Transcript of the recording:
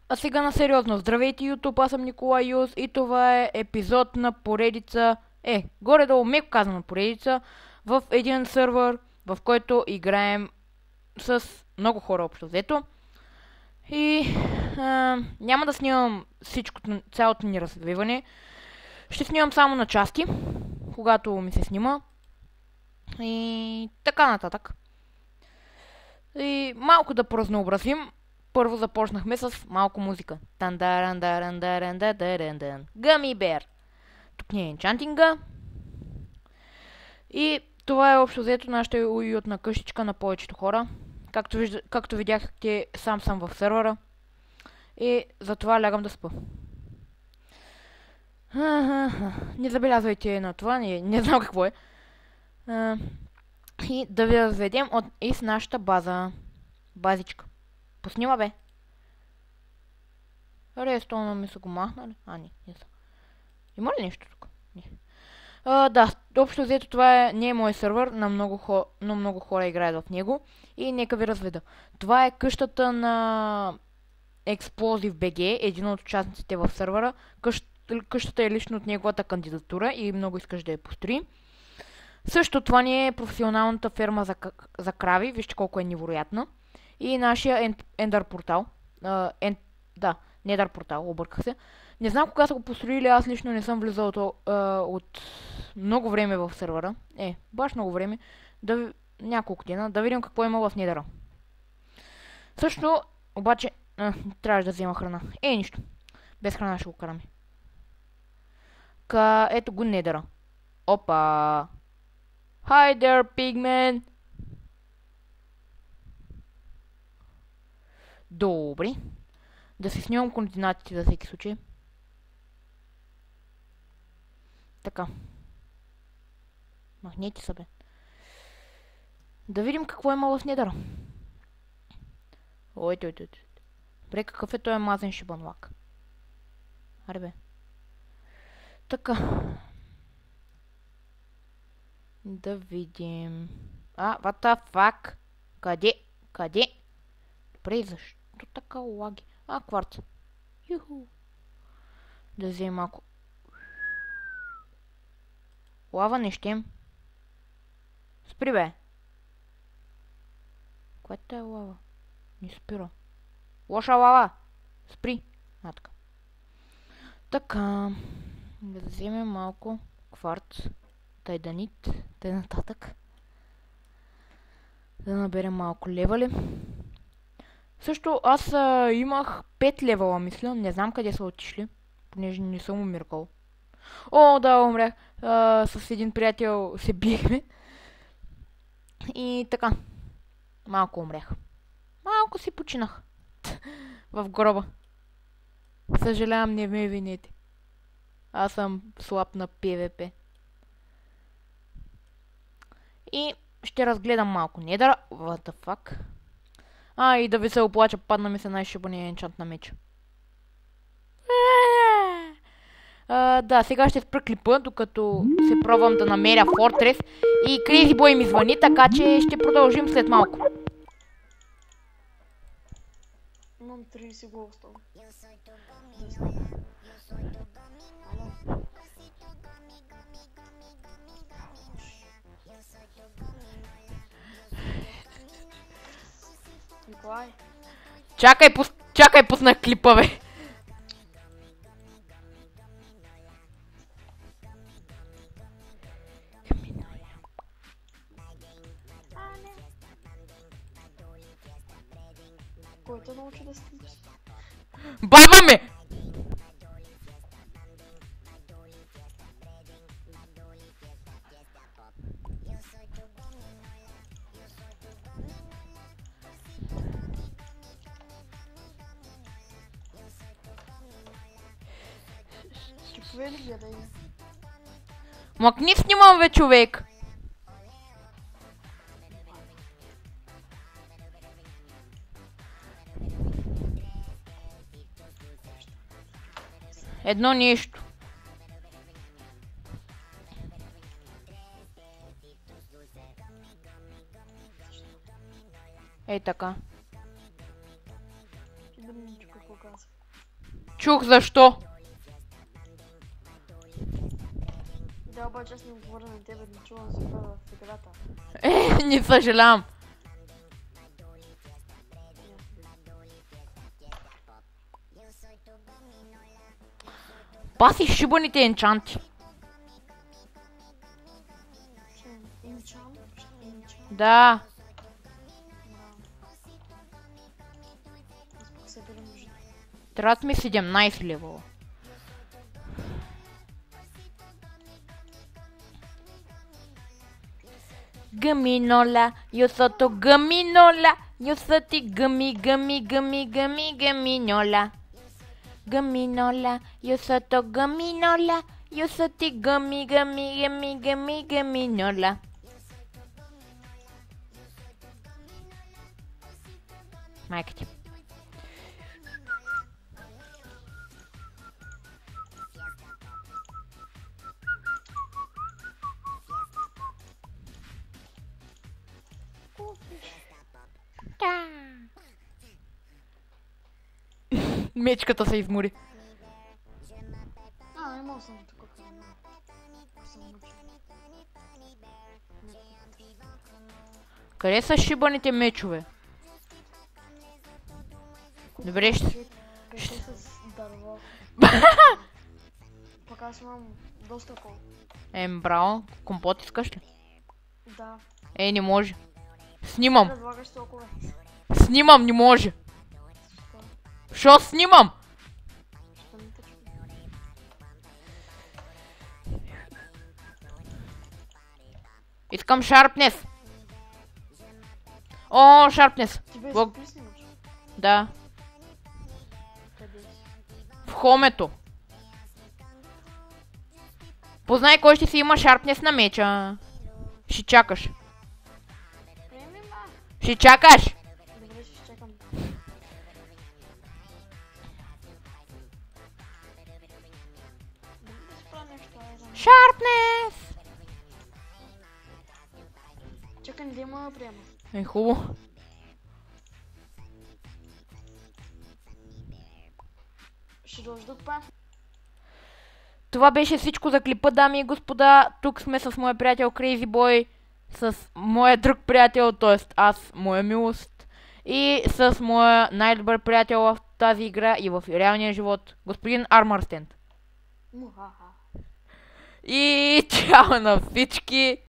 А сега на сериозно. Здравейте, YouTube, аз съм Николай Юз и това е епизод на поредица, горе-долу меко казано поредица, в един сървър, в който играем с много хора общо взето. И няма да снимам цялото ни развиване. Ще снимам само на части, когато ми се снима. И така нататък. И малко да поразнообразим. Първо започнахме с малко музика. Gummy Bear. Тук ни е енчантинга. И това е общо взето нашата уютна къщичка на повечето хора. Както видяхте, сам съм в сервера. И затова лягам да спа. Не забелязвайте на това, не знам какво е. И да ви разведем из нашата база. Базичка. Поснима, бе. Рестона ми са го махнали. Не са. Има ли нещо тук? Не. Да, общо взето това не е мой сервер, но много хора играят в него. И нека ви разведа. Това е къщата на Explosive BG, един от участниците в сервера. Къщата е лично от неговата кандидатура и много искаш да я построи. Също това ни е професионалната ферма за крави. Вижте колко е невероятна. И нашия Ender портал. Nether портал, обърках се. Не знам кога са го построили, аз лично не съм влизал от много време в сервера. Баш много време. Няколко дена. Да видим какво има в Недъра. Също, обаче, трябваше да взема храна. Нищо. Без храна ще го караме. Ето го Недъра. Опа! Hi there, pigman! Добре. Да си снимам координатите за всеки случай. Така. Махнете се, бе. Да видим какво има в Недъра. Ой. Добре, какъв е този мазен шибанлак? Аре, бе. Така. Да видим. What the fuck? Къде? Добре, защо така лаги? Кварц. Юху. Да вземем малко. Лава не щем. Спри, бе. Което е лава? Не спира. Лоша лава. Спри. Така. Така. Да вземем малко кварц. Тайданит. Тъй нататък. Да наберем малко левали. Също аз имах 5 левела, мисля. Не знам къде са отишли, понеже не съм умиркал. Да, умрях. С един приятел се биехме. И така. Малко умрях. Малко си починах. В гроба. Съжалявам, не ме винете. Аз съм слаб на PvP. И ще разгледам малко Недъра. What the fuck? И да ви се оплача, падна ми се най-шибания енчант на меча. Да, сега ще спра клипа, докато се пробвам да намеря Фортрес. И Crazy Boy ми звъни, така че ще продължим след малко. Имам 30 гласа. Николай. Чакай, пуснах клипа, бе. Кой те научи да стичаш? Баба ми! Чекове ли гледай? Макни снимам бе, човек! Едно нещо. Ей така. Ти да ми чука какво каза. Чух защо. Да, обаче аз не говоря на тебе, не чувам звука в играта. Не съжалявам. Паси шибаните енчанти. Инчан? Инчан? Да. Аз пък събирам нужда. Трябват ми 17 левела. Гаминола, юсото гаминола, юсати гаминола. Гаминола, юсото гаминола, юсати гаминола. Майка ти. Да. Мечката се измори. Имал съм тук. Съм учил. Къде са шибаните мечове? Добре, ще... Пеше с дърво. Пък аз имам доста кол. Браво, компот искаш ли? Да. Не може. Снимам. Предлагаш толкова. Снимам, не може. Защо? Шо снимам? Защо не те чуя? Искам шарпнес. О, шарпнес. Ти без Блок- запис снимаш? Да. Къде си? В хомето. Познай кой ще си има шарпнес на меча. Ще чакаш. Еми, ма. Ще чакаш. Добре, ще чакам. Дали да спра нещо, айде. Шарпнес. Чакай, не има да приема. Хубаво. Ще дължда това. Това беше всичко за клипа, дами и господа. Тук сме с моя приятел Crazy Boy, с моя друг приятел, т.е. аз, моя милост, и с моя най-добър приятел в тази игра и в реалния живот, господин Армърстенд. Мухаха. И чао на всички!